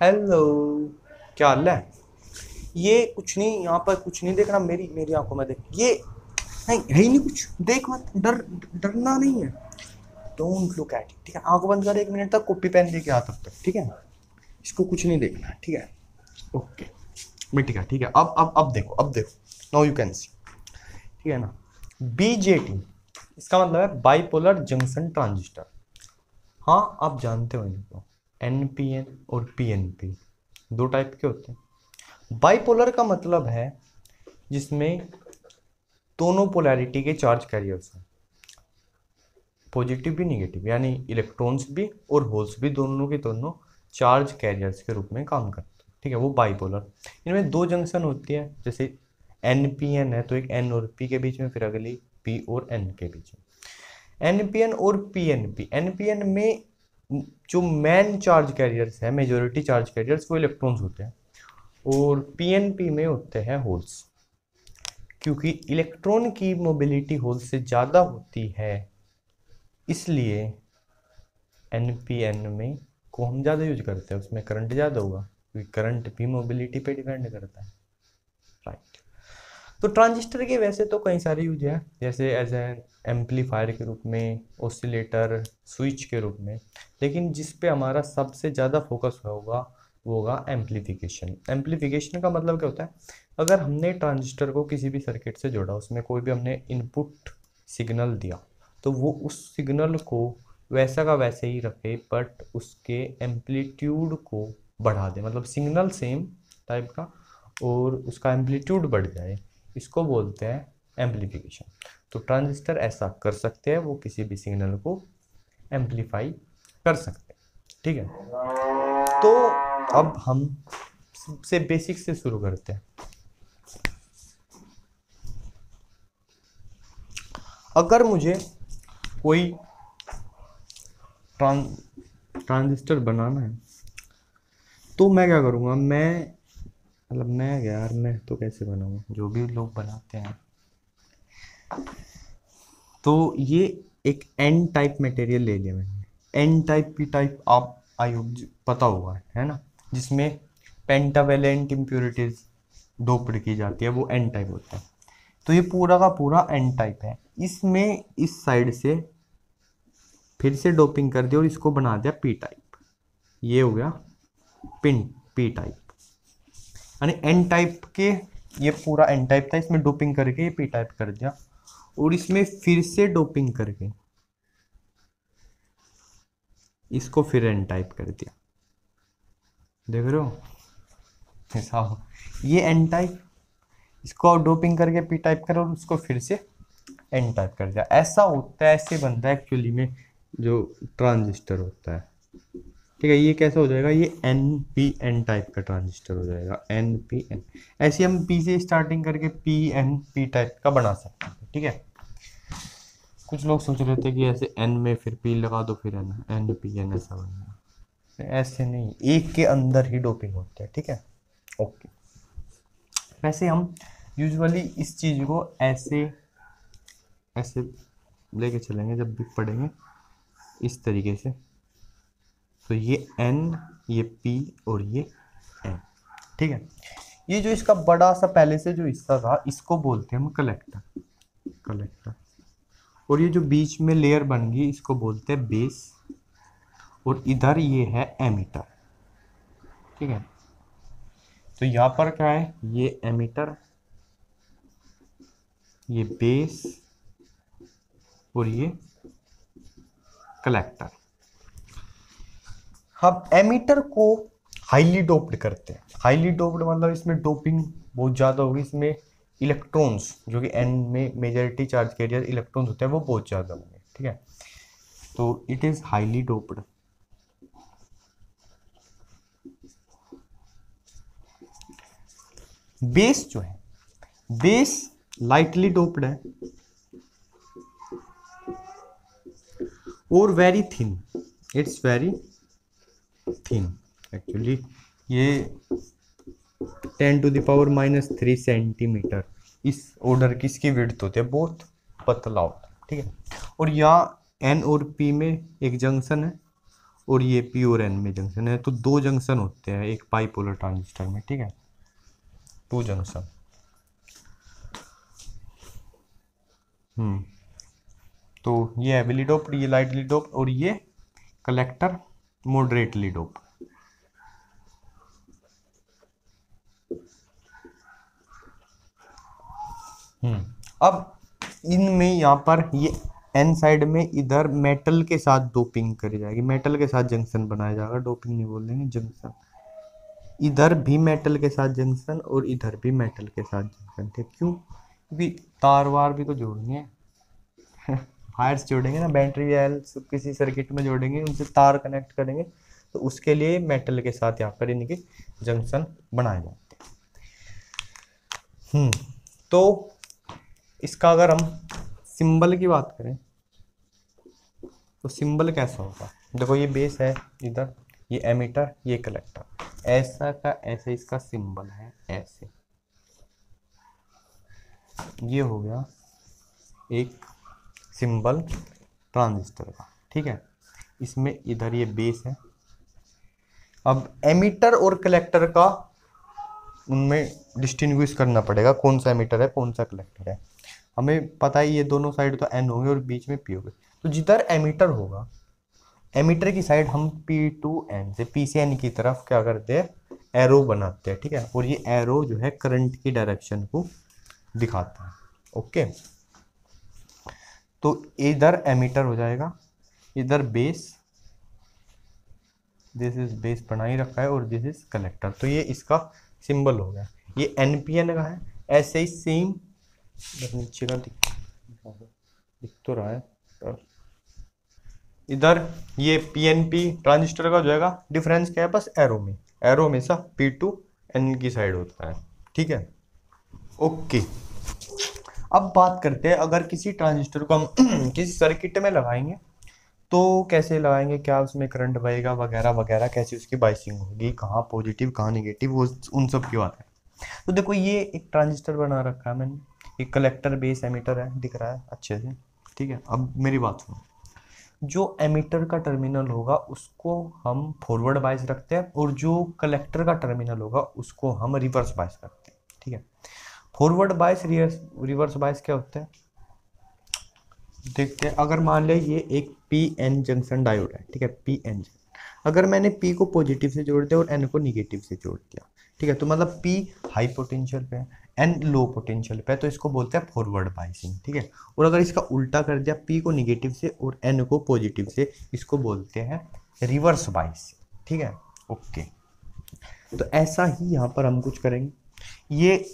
Hello. क्या हाल है? ये कुछ नहीं, यहाँ पर कुछ नहीं देख रहा। मेरी मेरी आंखों में देख। ये नहीं है ही नहीं कुछ। देख मत डर। डरना नहीं है। डोंट लुक एट इट, ठीक है? आंखों बंद कर, 1 मिनट तक कॉपी पेन लेके आ तब तक, ठीक है? इसको कुछ नहीं देखना है, ठीक है? ओके। मैं ठीक है, ठीक है। अब देखो, अब देखो। Now you can see. ठीक है ना? बीजेटी, इसका मतलब है बाइपोलर जंक्शन ट्रांजिस्टर। हाँ, आप जानते हो इनको। एनपीएन और पीएनपी दो टाइप के होते हैं। बाइपोलर का मतलब है जिसमें दोनों पोलैरिटी के चार्ज कैरियर्स हैं, पॉजिटिव भी निगेटिव, यानी इलेक्ट्रॉन्स भी और होल्स भी, दोनों के दोनों चार्ज कैरियर्स के रूप में काम करते हैं, ठीक है? वो बाइपोलर। इनमें दो जंक्शन होती है, जैसे एन पी एन है तो एक एन और पी के बीच में, फिर अगली पी और एन के बीच में। एन पी एन और P N P, N P N में जो मेन चार्ज कैरियर्स है, मेजोरिटी चार्ज कैरियर्स, वो इलेक्ट्रॉन्स होते हैं, और पी एन पी में होते हैं होल्स। क्योंकि इलेक्ट्रॉन की मोबिलिटी होल से ज़्यादा होती है, इसलिए एनपीएन में को हम ज़्यादा यूज करते हैं, उसमें करंट ज़्यादा होगा, क्योंकि करंट भी मोबिलिटी पे डिपेंड करता है। राइट। तो ट्रांजिस्टर के वैसे तो कई सारे यूज हैं, जैसे एज एन एम्पलीफायर के रूप में, ऑसिलेटर, स्विच के रूप में। लेकिन जिस पे हमारा सबसे ज़्यादा फोकस होगा वो होगा एम्पलीफिकेशन। एम्पलीफिकेशन का मतलब क्या होता है? अगर हमने ट्रांजिस्टर को किसी भी सर्किट से जोड़ा, उसमें कोई भी हमने इनपुट सिग्नल दिया, तो वो उस सिग्नल को वैसा का वैसे ही रखे, बट उसके एम्पलीट्यूड को बढ़ा दे, मतलब सिग्नल सेम टाइप का और उसका एम्पलीट्यूड बढ़ जाए, इसको बोलते हैं एम्पलीफिकेशन। तो ट्रांजिस्टर ऐसा कर सकते हैं, वो किसी भी सिग्नल को एम्पलीफाई कर सकते हैं, ठीक है? तो अब हम सबसे बेसिक से शुरू करते हैं। अगर मुझे कोई ट्रांजिस्टर बनाना है तो मैं क्या करूँगा? मतलब मैं क्या यार, मैं तो कैसे बनाऊँ, जो भी लोग बनाते हैं। तो ये एक एन टाइप मटेरियल ले लिया मैंने। एन टाइप, पी टाइप आप आई पता होगा, है ना? जिसमें पेंटावेलेंट इम्प्योरिटीज डोप्ड की जाती है, वो एन टाइप होता है। तो ये पूरा का पूरा एन टाइप है। इसमें इस साइड से फिर से डोपिंग कर दिया और इसको बना दिया पी टाइप। ये हो गया पिन पी टाइप। यानी एन टाइप के, ये पूरा एन टाइप था, इसमें डोपिंग करके ये पी टाइप कर दिया, और इसमें फिर से डोपिंग करके इसको फिर एन टाइप कर दिया। देख रहे हो? ऐसा हो, ये एन टाइप, इसको डोपिंग करके पी टाइप करो और उसको फिर से एन टाइप कर दिया। ऐसा होता है, ऐसे बनता है एक्चुअली में जो ट्रांजिस्टर होता है, ठीक है? ये कैसा हो जाएगा? ये एन पी एन टाइप का ट्रांजिस्टर हो जाएगा, एन पी एन। ऐसे हम पी से स्टार्टिंग करके पी एन पी टाइप का बना सकते हैं, ठीक है? कुछ लोग सोच रहे थे कि ऐसे एन में फिर पी लगा दो, फिर एन, एन पी एन ऐसा बनेगा। ऐसे नहीं, एक के अंदर ही डोपिंग होते हैं, ठीक है? ओके। वैसे हम यूजुअली इस चीज़ को ऐसे ऐसे लेके चलेंगे जब भी पढ़ेंगे, इस तरीके से। तो ये एन, ये पी और ये एन, ठीक है? ये जो इसका बड़ा सा पहले से जो हिस्सा था, इसको बोलते हैं हम कलेक्टर। कलेक्टर। और ये जो बीच में लेयर बन गई, इसको बोलते हैं बेस। और इधर ये है एमीटर, ठीक है? तो यहाँ पर क्या है? ये एमीटर, ये बेस और ये कलेक्टर। हम एमीटर को हाईली डोप्ड करते हैं। हाईली डोप्ड मतलब इसमें डोपिंग बहुत ज़्यादा होगी, इसमें इलेक्ट्रॉन्स, जो कि एन में मेजॉरिटी चार्ज कैरियर इलेक्ट्रॉन्स होते हैं, वो बहुत ज़्यादा होंगे, ठीक है? तो it is highly doped. Base जो है, बेस लाइटली डोप्ड है और very thin. It's very thin actually. ये 10⁻³ सेंटीमीटर इस ऑर्डर की इसकी विड्थ होती है, बहुत पतला होता है, ठीक है? और यहाँ एन और पी में एक जंक्शन है, और ये पी और एन में जंक्शन है, तो दो जंक्शन होते हैं एक बाइपोलर ट्रांजिस्टर में, ठीक है, टू जंक्शन। तो ये हैवीली डोप्ड, ये लाइटली डोप्ड, और ये कलेक्टर मॉडरेटली डोप्ड। अब इनमें यहाँ पर ये एन साइड में इधर मेटल के साथ डोपिंग करी जाएगी, मेटल के साथ जंक्शन बनाया जाएगा, डोपिंग नहीं बोल देंगे, जंक्शन। इधर भी मेटल के साथ जंक्शन और इधर भी मेटल के साथ जंक्शन, ठीक, क्यों? क्योंकि तार वार भी तो जोड़नी है वायर्स जोड़ेंगे ना, बैटरी वायर किसी सर्किट में जोड़ेंगे, उनसे तार कनेक्ट करेंगे, तो उसके लिए मेटल के साथ यहाँ पर इनके जंक्शन बनाए जाते हैं। तो इसका अगर हम सिंबल की बात करें तो सिंबल कैसा होगा? देखो ये बेस है इधर, ये एमीटर, ये कलेक्टर, ऐसा का ऐसे इसका सिंबल है, ऐसे। ये हो गया एक सिंबल ट्रांजिस्टर का, ठीक है। इसमें इधर ये बेस है। अब एमीटर और कलेक्टर का उनमें डिस्टिंग्विश करना पड़ेगा, कौन सा एमीटर है कौन सा कलेक्टर है। हमें पता है ये दोनों साइड तो एन होंगे और बीच में पी होंगे, तो जिधर एमीटर होगा, एमीटर की साइड हम पी टू एन से, पी से एन की तरफ क्या करते हैं, एरो बनाते हैं, ठीक है। और ये एरो जो है करंट की डायरेक्शन को दिखाता है, ओके। तो इधर एमीटर हो जाएगा, इधर बेस, दिस इज बेस बना ही रखा है, और दिस इज कलेक्टर, तो ये इसका सिंबल हो गया। ये एनपीएन का है, ऐसे ही सेम नीचे का दिख तो रहा है। इधर ये पीएनपी ट्रांजिस्टर का हो जाएगा, डिफरेंस क्या है बस एरो में, एरो हमेशा पी टू एन की साइड होता है, ठीक है, ओके। अब बात करते हैं अगर किसी ट्रांजिस्टर को हम किसी सर्किट में लगाएंगे तो कैसे लगाएंगे, क्या उसमें करंट बहेगा वगैरह वगैरह, कैसी उसकी बाइसिंग होगी, कहाँ पॉजिटिव कहाँ नेगेटिव, वो उन सब की बात है। तो देखो ये एक ट्रांजिस्टर बना रखा है मैंने, एक कलेक्टर बेस एमीटर है, दिख रहा है अच्छे से, ठीक है। अब मेरी बात सुनो, जो एमीटर का टर्मिनल होगा उसको हम फॉरवर्ड बायस रखते हैं, और जो कलेक्टर का टर्मिनल होगा उसको हम रिवर्स बायस रखते हैं, ठीक है। फॉरवर्ड बायस रिवर्स बायस क्या होता है देखते हैं। अगर मान ले ये एक पी एन जंक्शन डायोड है, ठीक है, पी एन, अगर मैंने पी को पॉजिटिव से जोड़ दिया और एन को निगेटिव से जोड़ दिया, ठीक है, तो मतलब पी हाई पोटेंशियल पे है, एन लो पोटेंशियल पे है, तो इसको बोलते हैं फॉरवर्ड बाइसिंग, ठीक है। और अगर इसका उल्टा कर दिया, पी को निगेटिव से और एन को पॉजिटिव से, इसको बोलते हैं रिवर्स बाइसिंग, ठीक है, ओके। तो ऐसा ही यहाँ पर हम कुछ करेंगे। ये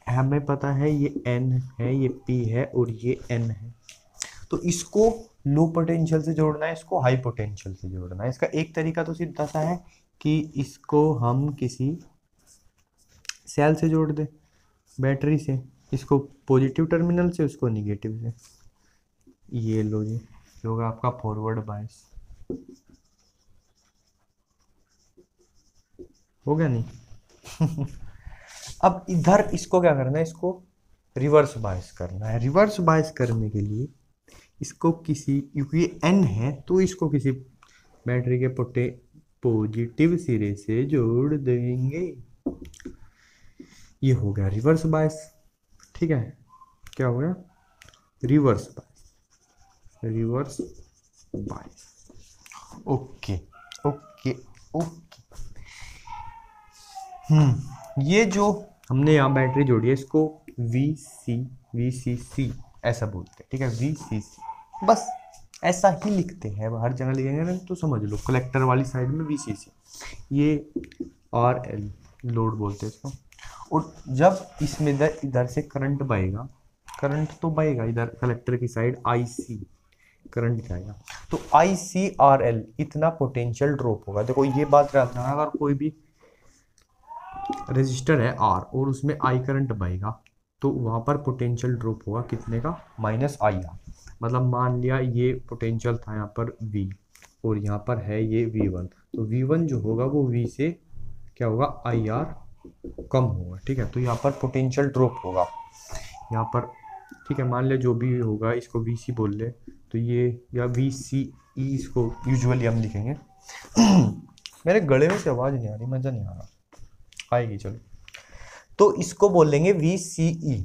हमें पता है ये एन है, ये पी है और ये एन है, तो इसको लो पोटेंशियल से जोड़ना है, इसको हाई पोटेंशियल से जोड़ना है। इसका एक तरीका तो सीधा सा है कि इसको हम किसी सेल से जोड़ दे, बैटरी से, इसको पॉजिटिव टर्मिनल से, उसको निगेटिव से। ये लो जी, ये होगा आपका फॉरवर्ड बायस, हो गया नहीं अब इधर इसको क्या करना है, इसको रिवर्स बायस करना है। रिवर्स बायस करने के लिए इसको किसी, क्योंकि एन है तो इसको किसी बैटरी के पॉजिटिव सिरे से जोड़ देंगे। ये हो गया रिवर्स बायस, ठीक है। क्या हो गया, reverse bias, reverse bias, okay okay okay. ये जो हमने यहाँ बैटरी जोड़ी है इसको VCC ऐसा बोलते हैं, ठीक है, VCC, बस ऐसा ही लिखते हैं, हर जगह लिखेंगे ना तो समझ लो, कलेक्टर वाली साइड में VCC, ये RL लोड बोलते हैं इसको। और जब इसमें इधर से करंट बहेगा, करंट तो बहेगा इधर कलेक्टर की साइड, IC करंट जाएगा, तो ICRL इतना पोटेंशियल ड्रॉप होगा। देखो ये बात रहता है, अगर कोई भी रेजिस्टर है R और उसमें I करंट बहेगा तो वहाँ पर पोटेंशियल ड्रॉप होगा कितने का, -IR। मतलब मान लिया ये पोटेंशियल था यहाँ पर V और यहाँ पर है ये V1, तो V1 जो होगा वो V से क्या होगा, IR कम होगा, ठीक है। तो यहाँ पर पोटेंशियल ड्रॉप होगा यहाँ पर, ठीक है। मान लिया जो भी होगा इसको VC बोल ले, तो ये या VCE इसको यूजुअली हम लिखेंगे, मेरे गले में से आवाज नहीं आ रही, मजा नहीं आ रहा, आएगी चलो। तो इसको बोलेंगे VCE,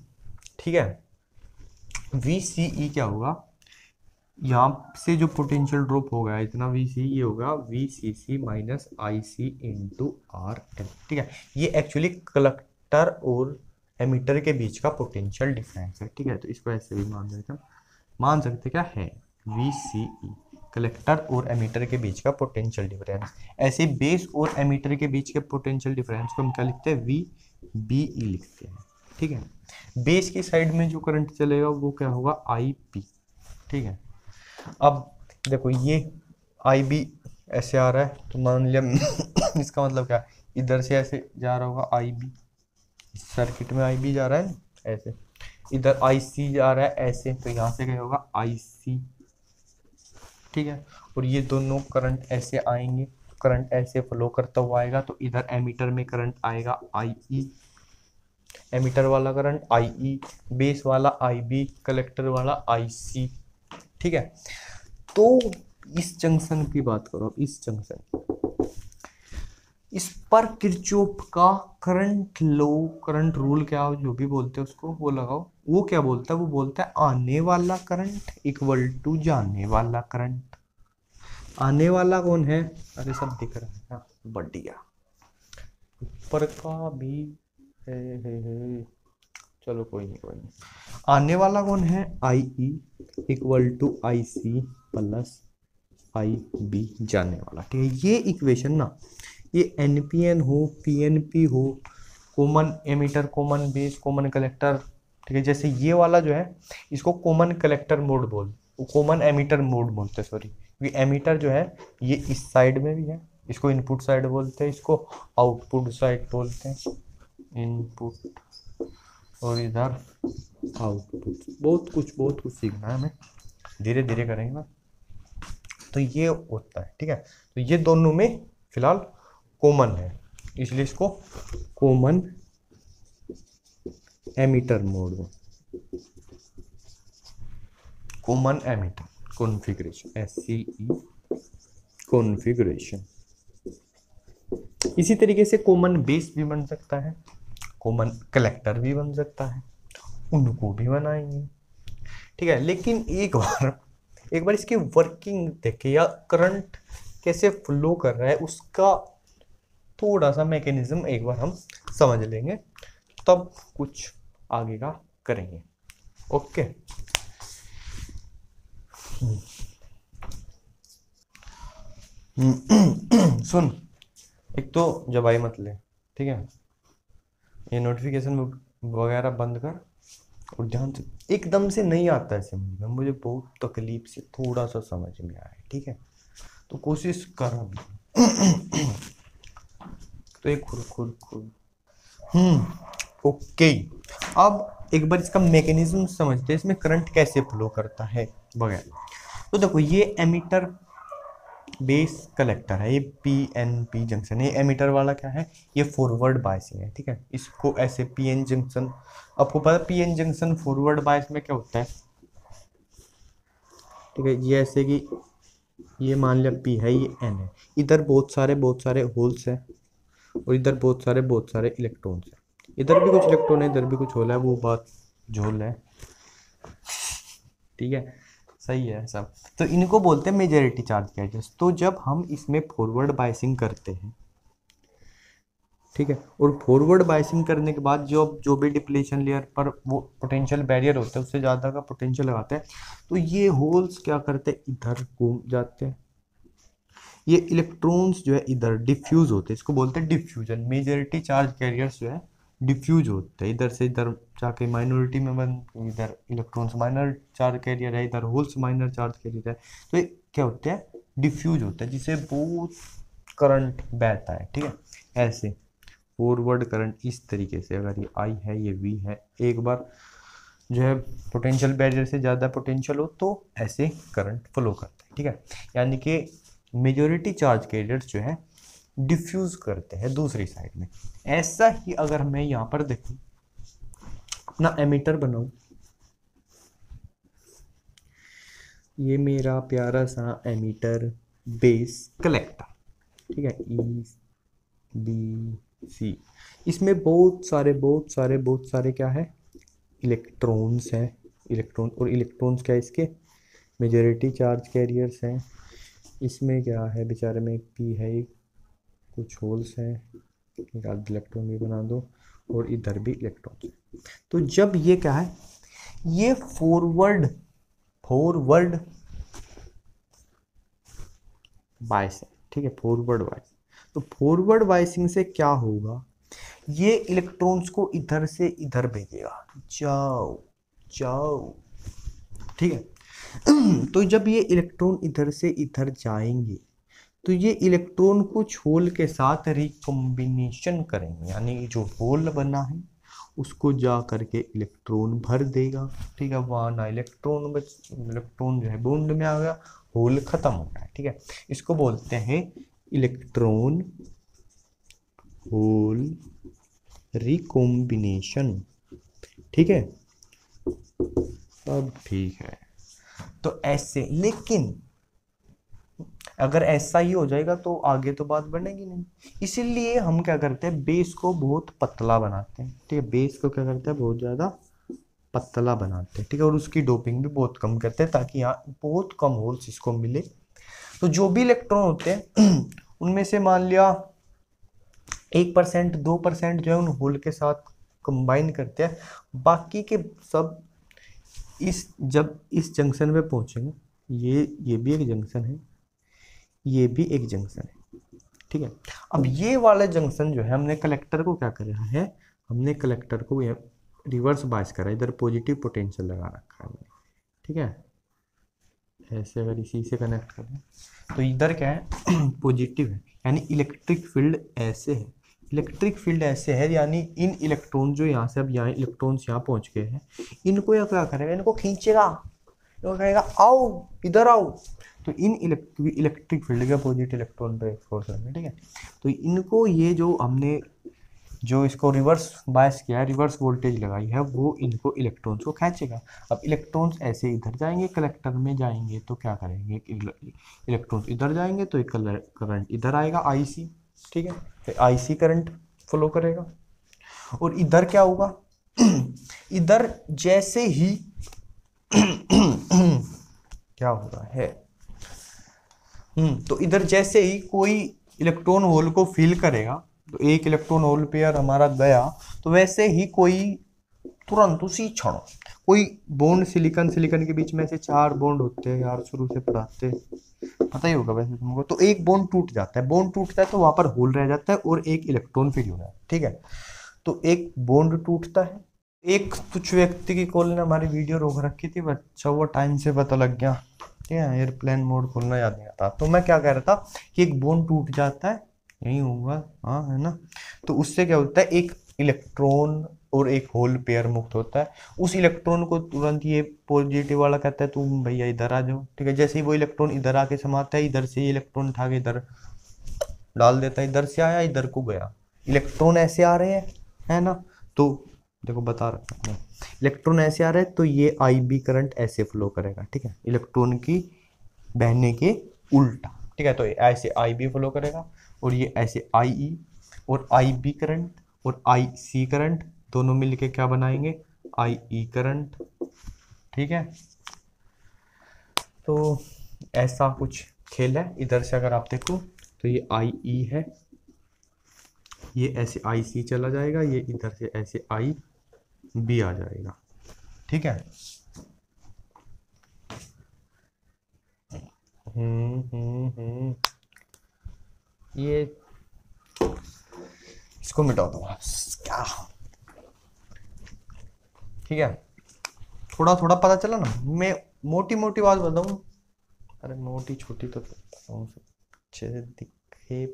ठीक है। VCE क्या होगा, यहाँ से जो पोटेंशियल ड्रॉप होगा इतना VCE होगा VCC minus IC into RL, ठीक है। ये एक्चुअली कलेक्टर और एमिटर के बीच का पोटेंशियल डिफरेंस है, ठीक है। तो इसको ऐसे भी मान सकते क्या है, VCE कलेक्टर और एमिटर के बीच का पोटेंशियल डिफरेंस। ऐसे बेस और एमिटर के बीच के पोटेंशियल डिफरेंस को हम क्या लिखते हैं, VBE लिखते हैं, ठीक है। बेस की साइड में जो करंट चलेगा वो क्या होगा, IP, ठीक है। अब देखो ये IB ऐसे आ रहा है, तो मान लिया इसका मतलब क्या, इधर से ऐसे जा रहा होगा IB, सर्किट में IB जा रहा है ना ऐसे, इधर IC जा रहा है ऐसे, तो यहाँ से क्या होगा IC, ठीक है। और ये दोनों करंट ऐसे आएंगे, करंट ऐसे फ्लो करता हुआ आएगा, तो इधर एमीटर में करंट आएगा IE, एमीटर वाला करंट IE, बेस वाला IB, कलेक्टर वाला IC, ठीक है। तो इस जंक्शन की बात करो, इस जंक्शन, इस पर किरचॉफ का करंट लॉ, करंट रूल क्या हो, जो भी बोलते हैं उसको वो लगाओ। वो क्या बोलता है, वो बोलता है आने वाला करंट इक्वल टू जाने वाला करंट। आने वाला कौन है, अरे सब दिख रहा है ना, बढ़िया, ऊपर का भी है। चलो कोई नहीं। आने वाला कौन है, IE equal to IC plus IB जाने वाला, ठीक है। ये इक्वेशन ना, ये NPN हो PNP हो, common emitter, common base, common collector, ठीक है। जैसे ये वाला जो है इसको common collector mode common emitter mode बोलते हैं, सॉरी, क्योंकि एमिटर जो है ये इस साइड में भी है, इसको इनपुट साइड बोलते हैं, इसको आउटपुट साइड बोलते हैं, इनपुट और इधर आउटपुट। बहुत कुछ सीखना है हमें, धीरे धीरे करेंगे ना। तो ये होता है, ठीक है। तो ये दोनों में फिलहाल कॉमन है, इसलिए इसको कॉमन एमिटर मोड में, common emitter configuration, SCE configuration. इसी तरीके से कॉमन बेस भी बन सकता है, कॉमन कलेक्टर भी बन सकता है, उनको भी बनाएंगे, ठीक है। लेकिन एक बार इसकी वर्किंग देखे, या करंट कैसे फ्लो कर रहा है उसका थोड़ा सा मैकेनिज्म एक बार हम समझ लेंगे, तब कुछ आगे का करेंगे, ओके। सुन, एक तो जबाई मत ले, ठीक है। ये नोटिफिकेशन वगैरह बंद कर, और ध्यान से, एकदम से नहीं आता है समझ में, मुझे बहुत तकलीफ से थोड़ा सा समझ में आया, ठीक है। तो कोशिश कर अभी। तो एक खुद ओके। अब एक बार इसका मैकेनिज्म समझते हैं, इसमें करंट कैसे फ्लो करता है वगैरह। तो देखो ये एमिटर बेस कलेक्टर है, ये PNP जंक्शन है। ये एमिटर वाला क्या है, ये फॉरवर्ड बायसिंग है, ठीक है। इसको ऐसे PN जंक्शन, आपको पता है PN जंक्शन फॉरवर्ड बायस में क्या होता है, ठीक है। ये ऐसे कि ये मान लिया P है, ये N है, इधर बहुत सारे होल्स है, और इधर बहुत सारे इलेक्ट्रॉन्स है, इधर भी कुछ इलेक्ट्रॉन है, इधर भी कुछ होल है, वो बात झोल है, ठीक है। सही है सब। तो इनको बोलते हैं मेजॉरिटी चार्ज कैरियर्स। तो जब हम इसमें फॉरवर्ड बायसिंग करते हैं, ठीक है, और फॉरवर्ड बायसिंग करने के बाद जो भी डिप्लीशन लेयर पर वो पोटेंशियल बैरियर होता है उससे ज़्यादा का पोटेंशियल लगाते हैं, तो ये होल्स क्या करते हैं, इधर घूम जाते हैं, ये इलेक्ट्रॉन्स जो है इधर डिफ्यूज होते हैं, इसको बोलते हैं डिफ्यूजन। मेजॉरिटी चार्ज कैरियर्स जो है डिफ्यूज होते हैं, इधर से इधर जाके माइनॉरिटी में बन, इधर इलेक्ट्रॉन्स माइनर चार्ज कैरियर है, इधर होल्स माइनर चार्ज कैरियर है, तो ये क्या होते हैं, डिफ्यूज होता है, जिससे बहुत करंट बहता है, ठीक है। ऐसे फॉरवर्ड करंट इस तरीके से, अगर ये I है, ये V है, एक बार जो है पोटेंशियल बैरियर से ज़्यादा पोटेंशियल हो तो ऐसे करंट फ्लो करता है, ठीक है। यानी कि मेजॉरिटी चार्ज कैरियर्स जो है डिफ्यूज करते हैं दूसरी साइड में। ऐसा ही अगर मैं यहाँ पर देखूँ, अपना एमिटर बनाऊं, ये मेरा प्यारा सा एमिटर, बेस कलेक्टर, ठीक है, EBC। इसमें बहुत सारे क्या है, इलेक्ट्रॉन्स हैं, इलेक्ट्रॉन, और इलेक्ट्रॉन्स क्या है इसके, मेजॉरिटी चार्ज कैरियर्स हैं। इसमें क्या है बेचारे में, एक पी है, कुछ होल्स हैं, एक आध इलेक्ट्रॉन भी बना दो, और इधर भी इलेक्ट्रॉन। तो जब ये क्या है, ये फॉरवर्ड बायस है, ठीक है, फॉरवर्ड बायस। तो फॉरवर्ड बायसिंग से क्या होगा, ये इलेक्ट्रॉन्स को इधर से इधर भेजेगा, जाओ जाओ, ठीक है। तो जब ये इलेक्ट्रॉन इधर से इधर जाएंगे तो ये इलेक्ट्रॉन कुछ होल के साथ रिकॉम्बिनेशन करेंगे, यानी जो होल बना है उसको जा करके इलेक्ट्रॉन भर देगा, ठीक है। वहाँ ना इलेक्ट्रॉन इलेक्ट्रॉन जो है बॉन्ड में आ गया, होल खत्म हो गया, ठीक है। इसको बोलते हैं इलेक्ट्रॉन होल रिकॉम्बिनेशन, ठीक है, सब ठीक है। तो ऐसे, लेकिन अगर ऐसा ही हो जाएगा तो आगे तो बात बढ़ेगी नहीं, इसीलिए हम क्या करते हैं, बेस को बहुत पतला बनाते हैं, ठीक है, बेस को क्या करते हैं, बहुत ज़्यादा पतला बनाते हैं, ठीक है, और उसकी डोपिंग भी बहुत कम करते हैं ताकि यहाँ बहुत कम होल्स इसको मिले। तो जो भी इलेक्ट्रॉन होते हैं उनमें से मान लिया 1% 2% जो है उन होल के साथ कंबाइन करते हैं, बाकी के सब जब इस जंक्शन पे पहुंचेंगे, ये भी एक जंक्शन है, ये भी एक जंक्शन है, ठीक है। अब ये वाला जंक्शन जो है, हमने कलेक्टर को क्या करा है, हमने कलेक्टर को रिवर्स बायस करा, इधर पॉजिटिव पोटेंशियल लगा रखा है हमने, ठीक है। ऐसे अगर इसी से कनेक्ट करें तो इधर क्या है, पॉजिटिव है, यानी इलेक्ट्रिक फील्ड ऐसे है, इलेक्ट्रिक फील्ड ऐसे है, यानी इन इलेक्ट्रॉन जो यहाँ से, अब यहाँ इलेक्ट्रॉन्स यहाँ पहुँच गए हैं, इनको यह क्या करेगा, इनको खींचेगा, तो कहेगा आओ इधर आओ, तो इन इलेक्ट्रिक फील्ड के पॉजिटिव इलेक्ट्रॉन पे फोर्स है, ठीक है। तो इनको ये जो हमने जो इसको रिवर्स बायस किया है, रिवर्स वोल्टेज लगाई है, वो इनको इलेक्ट्रॉन्स को खींचेगा। अब इलेक्ट्रॉन्स ऐसे इधर जाएंगे, कलेक्टर में जाएंगे तो क्या करेंगे, इलेक्ट्रॉन्स इधर जाएंगे तो एक करंट इधर आएगा IC, ठीक है, IC करंट फ्लो करेगा। और इधर क्या होगा, इधर जैसे ही क्या हो रहा है, तो इधर जैसे ही कोई इलेक्ट्रॉन होल को फिल करेगा, तो एक इलेक्ट्रॉन होल पेयर हमारा गया, तो वैसे ही कोई तुरंत उसी क्षण कोई बॉन्ड, सिलिकॉन के बीच में से 4 बॉन्ड होते हैं यार, शुरू से पढ़ाते पता ही होगा वैसे तुमको। तो एक बॉन्ड टूट जाता है, बॉन्ड टूटता है तो वहां पर होल रह जाता है और एक इलेक्ट्रॉन फ्री हो रहा है, ठीक है। तो एक बॉन्ड टूटता है, एक कुछ व्यक्ति की कॉल ने हमारी वीडियो रोक रखी थी, बच्चा वो टाइम से पता लग गया, ठीक है, एयरप्लेन मोड खोलना याद नहीं आता। तो मैं क्या कह रहा था कि एक बॉन्ड टूट जाता है, यही होगा, हाँ है ना। तो उससे क्या होता है, एक इलेक्ट्रॉन और एक होल पेयर मुक्त होता है। उस इलेक्ट्रॉन को तुरंत ये पॉजिटिव वाला कहता है तुम भैया इधर आ जाओ, ठीक है। जैसे ही वो इलेक्ट्रॉन इधर आके समाता है, इधर से ये इलेक्ट्रॉन उठा के इधर डाल देता है, इधर से आया इधर को गया, इलेक्ट्रॉन ऐसे आ रहे हैं, है ना। तो देखो बता रहा हूँ, इलेक्ट्रॉन ऐसे आ रहा है तो ये IB करंट ऐसे फ्लो करेगा, ठीक है, इलेक्ट्रॉन की बहने के उल्टा, ठीक है। तो ऐसे IB फ्लो करेगा और ये ऐसे IE, और IB करंट और IC करंट दोनों मिलके क्या बनाएंगे, IE करंट, ठीक है। तो ऐसा कुछ खेल है। इधर से अगर आप देखो तो ये IE है, ये ऐसे IC चला जाएगा, ये इधर से ऐसे IB आ जाएगा, ठीक है। ये इसको मिटा दो क्या, ठीक है। थोड़ा थोड़ा पता चला ना, मैं मोटी मोटी बात बताऊं, अरे मोटी छोटी तो अच्छे से दिखे,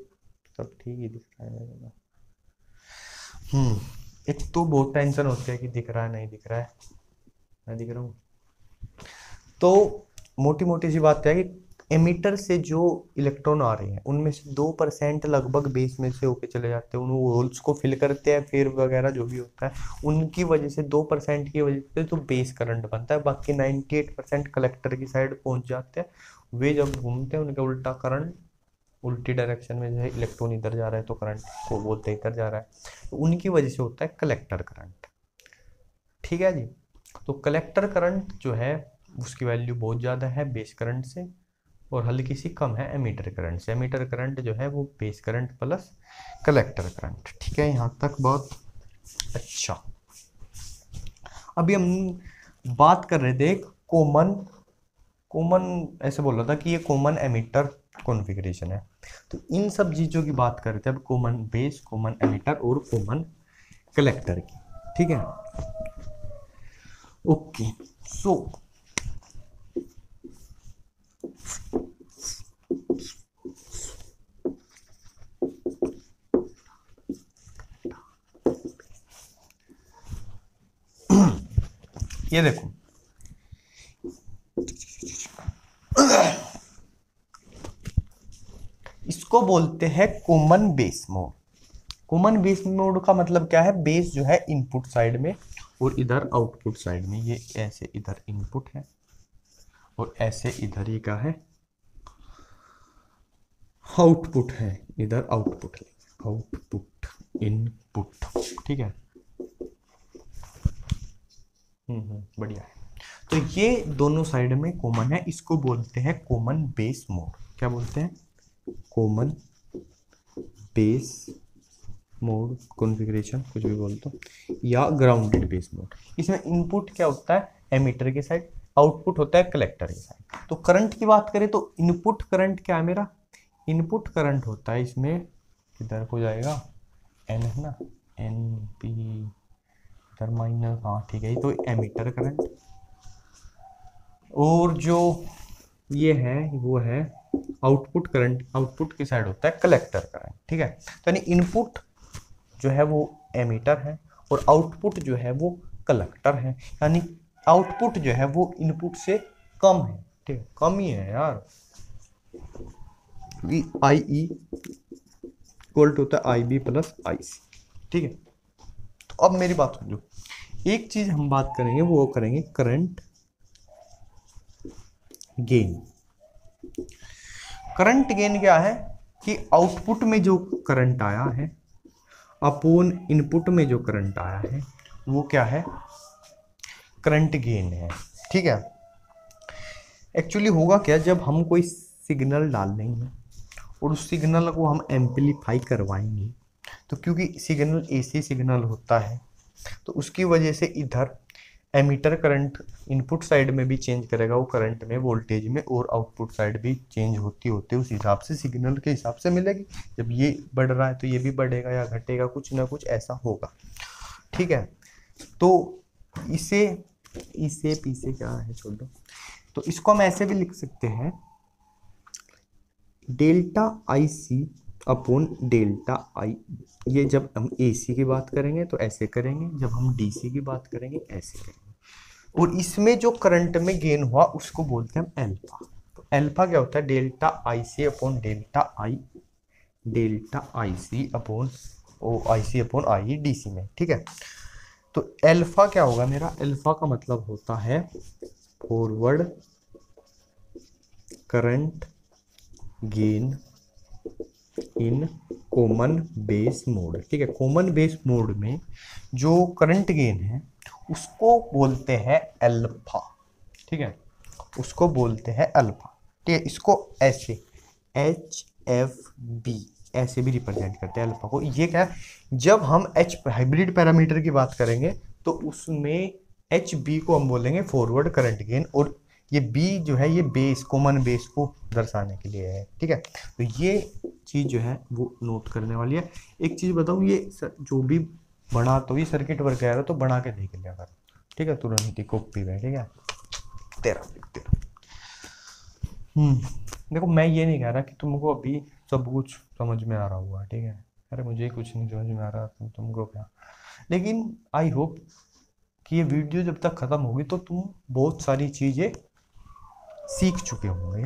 सब ठीक ही दिख रहा है। एक तो बहुत टेंशन होती है कि दिख रहा है नहीं दिख रहा है, मैं दिख रहा हूँ। तो मोटी मोटी सी बात है कि एमिटर से जो इलेक्ट्रॉन आ रहे हैं उनमें से 2% लगभग बेस में से होके चले जाते हैं, उन होल्स को फिल करते हैं, फिर वगैरह जो भी होता है उनकी वजह से 2% की वजह से तो बेस करंट बनता है, बाकी 98% कलेक्टर की साइड पहुंच जाते हैं वे जब घूमते हैं उनका उल्टा करंट, उल्टी डायरेक्शन में जो है इलेक्ट्रॉन इधर जा रहा है तो करंट को बोलते हैं इधर जा रहा है, तो उनकी वजह से होता है कलेक्टर करंट। ठीक है जी। तो कलेक्टर करंट जो है उसकी वैल्यू बहुत ज़्यादा है बेस करंट से, और हल्की सी कम है एमीटर करंट से। एमीटर करंट जो है वो base current plus collector current. ठीक है, यहाँ तक बहुत अच्छा। अभी हम बात कर रहे थे कॉमन कॉमन ऐसे बोल रहा था कि ये कॉमन एमीटर कॉन्फ़िगरेशन है, तो इन सब चीज़ों की बात कर रहे थे अब, कॉमन बेस, कॉमन एमीटर और कॉमन कलेक्टर की। ठीक है, ओके। सो ये देखो, इसको बोलते हैं common base mode. Common base mode का मतलब क्या है, बेस जो है इनपुट साइड में और इधर आउटपुट साइड में, ये ऐसे इधर इनपुट है और ऐसे इधर ये क्या है, आउटपुट है, इधर आउटपुट है, आउटपुट इनपुट। ठीक है, बढ़िया है। तो ये दोनों साइड में कॉमन है, इसको बोलते हैं कॉमन बेस मोड। क्या बोलते हैं, कॉमन बेस मोड कॉन्फ़िगरेशन, कुछ भी बोल दो, या ग्राउंडेड बेस मोड। इसमें इनपुट क्या होता है, एमीटर के साइड, आउटपुट होता है कलेक्टर के साइड। तो करंट की बात करें तो इनपुट करंट क्या है मेरा, इनपुट करंट होता है इसमें, किधर को जाएगा, एन है ना, एन पी इधर माइनस, हाँ ठीक है, तो एमीटर करंट। और जो ये है वो है आउटपुट करंट, आउटपुट की साइड होता है कलेक्टर करंट। ठीक है, तो यानी इनपुट जो है वो एमीटर है और आउटपुट जो है वो कलेक्टर है, यानी आउटपुट जो है वो इनपुट से कम है। ठीक है, कम ही है यार, V I E equal to होता है आई बी प्लस आई सी। ठीक है, तो अब मेरी बात समझो, एक चीज हम बात करेंगे वो करेंगे करंट गेन। करंट गेन क्या है कि आउटपुट में जो करंट आया है अपोन इनपुट में जो करंट आया है वो क्या है, करंट गेन है। ठीक है, एक्चुअली होगा क्या, जब हम कोई सिग्नल डाल देंगे और उस सिग्नल को हम एम्पलीफाई करवाएंगे, तो क्योंकि सिग्नल एसी सिग्नल होता है तो उसकी वजह से इधर एमीटर करंट इनपुट साइड में भी चेंज करेगा वो करंट में, वोल्टेज में, और आउटपुट साइड भी चेंज होती होते उस हिसाब से सिग्नल के हिसाब से मिलेगी। जब ये बढ़ रहा है तो ये भी बढ़ेगा या घटेगा, कुछ ना कुछ ऐसा होगा। ठीक है, तो इसे इसे पीछे क्या है छोड़ दो, तो इसको हम ऐसे भी लिख सकते हैं, delta I C upon delta I. ये जब हम एसी की बात करेंगे तो ऐसे करेंगे, जब हम डीसी की बात करेंगे ऐसे करेंगे। और इसमें जो करंट में गेन हुआ उसको बोलते हैं हम एल्फा। तो एल्फा क्या होता है, delta I C upon delta I, delta I C upon O I C upon I DC में। ठीक है, तो एल्फा क्या होगा मेरा, एल्फा का मतलब होता है forward current gain in common base mode. ठीक है, कॉमन बेस मोड में जो करंट गेन है उसको बोलते हैं अल्फा। ठीक है, उसको बोलते हैं अल्फा। ठीक है, इसको ऐसे एच एफ बी ऐसे भी रिप्रेजेंट करते हैं अल्फा को। ये क्या है, जब हम एच हाइब्रिड पैरामीटर की बात करेंगे तो उसमें एच बी को हम बोलेंगे फॉरवर्ड करंट गेन, और ये बी जो है ये बेस, कॉमन बेस को दर्शाने के लिए है। ठीक है, तो ये चीज़ जो है वो नोट करने वाली है। एक चीज़ बताऊँ, ये जो भी बना तो ये सर्किट वर्क कह रहा तो बना के देख लिया कर। ठीक है, तुरंत ही कॉपी में। ठीक है, तेरा देखो मैं ये नहीं कह रहा कि तुमको अभी सब कुछ समझ में आ रहा हुआ। ठीक है, अरे मुझे कुछ नहीं समझ में आ रहा, तुमको क्या, लेकिन आई होप कि ये वीडियो जब तक ख़त्म होगी तो तुम बहुत सारी चीज़ें सीख चुके होंगे।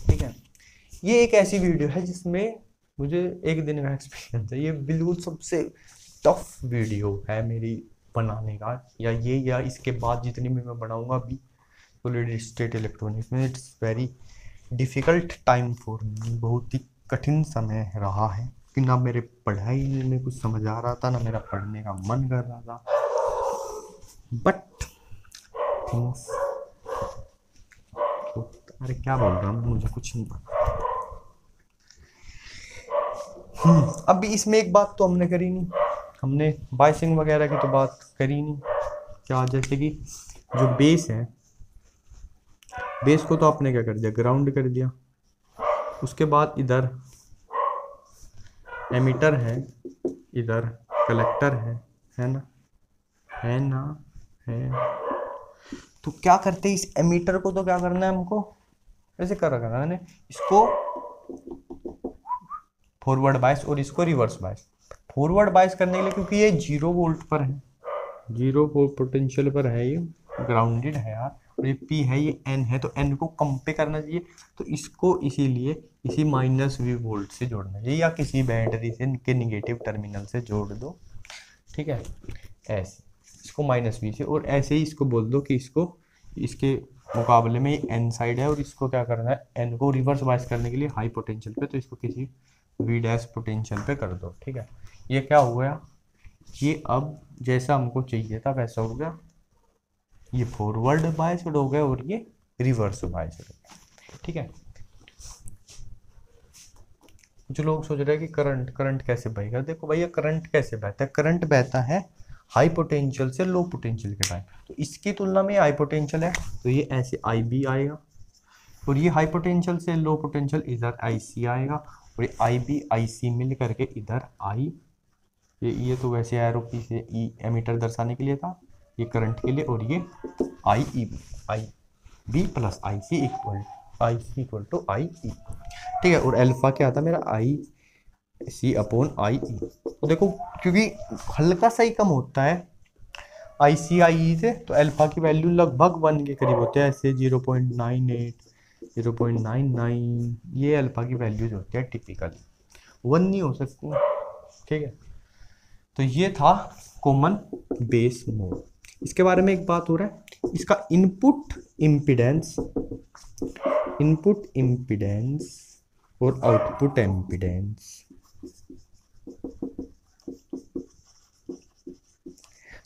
ठीक है, ये एक ऐसी वीडियो है जिसमें मुझे एक दिन का एक्सपीरियंस है। ये बिल्कुल सबसे टफ वीडियो है मेरी बनाने का, या ये या इसके बाद जितनी भी मैं बनाऊंगा अभी सॉलिड स्टेट इलेक्ट्रॉनिक्स में it's very difficult time for me, बहुत ही कठिन समय रहा है कि ना मेरे पढ़ाई में कुछ समझ आ रहा था, ना मेरा पढ़ने का मन कर रहा था, बट थिंग्स, अरे क्या बोल रहा हूँ, मुझे कुछ नहीं पता। अभी इसमें एक बात तो हमने करी नहीं, हमने बायसिंग वगैरह की तो बात करी नहीं। क्या, जैसे कि जो बेस है, बेस को तो आपने क्या कर दिया, ग्राउंड कर दिया। उसके बाद इधर एमीटर है, इधर कलेक्टर है ना, है ना, है। तो क्या करते हैं, इस एमीटर को तो क्या करना है हमको, ऐसे कर रखा है मैंने, इसको फॉरवर्ड बायस और इसको रिवर्स बायस। फॉरवर्ड बायस करने के लिए, क्योंकि ये 0 वोल्ट पर है, 0 वोल्ट पोटेंशियल पर है, ये ग्राउंडेड है यार, और ये P है, ये N है, तो N को कम पे करना चाहिए, तो इसको इसीलिए इसी -V वोल्ट से जोड़ना चाहिए, या किसी बैटरी से के निगेटिव टर्मिनल से जोड़ दो, ठीक है, ऐसे इसको -V से, और ऐसे ही इसको बोल दो कि इसको इसके मुकाबले में N साइड है, और इसको क्या करना है, N को रिवर्स बायस करने के लिए हाई पोटेंशियल पे, तो इसको किसी V' पोटेंशियल पे कर दो, ठीक है। ये क्या हुआ, ये अब जैसा हमको चाहिए था वैसा हो गया, ये फॉरवर्ड बायस्ड हो गया और ये रिवर्स बायस्ड हो गया, ठीक है। कुछ लोग सोच रहे हैं कि करंट कैसे बहेगा, देखो भैया करंट कैसे बहता है, करंट बहता है हाई पोटेंशियल से लो पोटेंशियल के टाइम, तो इसकी तुलना में हाई पोटेंशियल है, तो ये ऐसे IB आएगा, और ये हाई पोटेंशियल से लो पोटेंशियल इधर IC आएगा, और ये IB IC मिल करके इधर I, ये तो वैसे एरो पी से ई एमीटर दर्शाने के लिए था, ये करंट के लिए, और ये IB plus IC equal to IE, ठीक है। और अल्फा क्या आता मेरा, IC अपॉन IE। तो देखो क्योंकि हल्का सा ही कम होता है IC IE से, तो अल्फा की वैल्यू लगभग 1 के करीब होते हैं, ऐसे 0.98 0.99, ये अल्फा की वैल्यूज होती है टिपिकली, 1 नहीं हो सकती, ठीक है। तो ये था कॉमन बेस मोड। इसके बारे में एक बात हो रहा है, इसका इनपुट इम्पीडेंस और आउटपुट इम्पीडेंस,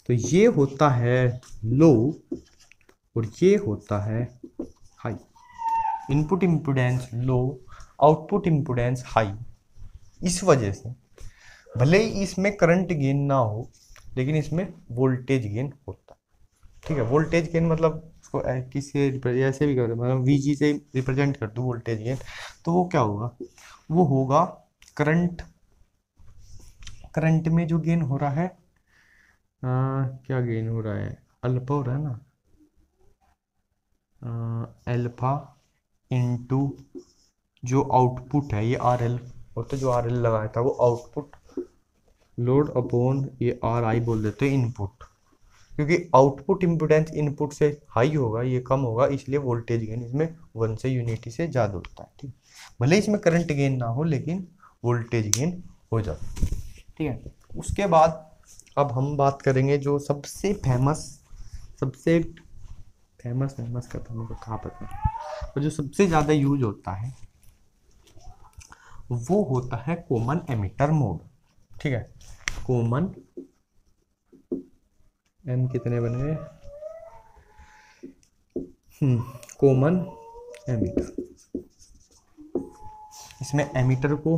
तो ये होता है लो और ये होता है हाई। इनपुट इम्पीडेंस लो, आउटपुट इम्पीडेंस हाई। इस वजह से भले ही इसमें करंट गेन ना हो, लेकिन इसमें वोल्टेज गेन होता है, ठीक है। वोल्टेज गेन मतलब उसको किससे ऐसे भी कर, मतलब VG से रिप्रेजेंट कर दूँ वोल्टेज गेन, तो वो क्या होगा, वो होगा करंट में जो गेन हो रहा है, क्या गेन हो रहा है, अल्फा हो रहा है ना, अल्फा इंटू जो आउटपुट है, ये RL, और तो जो RL लगाया था वो आउटपुट लोड अपॉन ये RI बोल देते हैं इनपुट, क्योंकि आउटपुट इम्पीडेंस इनपुट से हाई होगा, ये कम होगा, इसलिए वोल्टेज गेन इसमें 1 से यूनिटी से ज़्यादा होता है, ठीक। भले इसमें करंट गेन ना हो, लेकिन वोल्टेज गेन हो जाता है, ठीक है। उसके बाद अब हम बात करेंगे जो सबसे फेमस का तो मुझे कहाँ पता, तो जो सबसे ज़्यादा यूज होता है वो होता है कॉमन एमिटर मोड, ठीक है। कॉमन एम कितने बने, कॉमन एमिटर, इसमें एमिटर को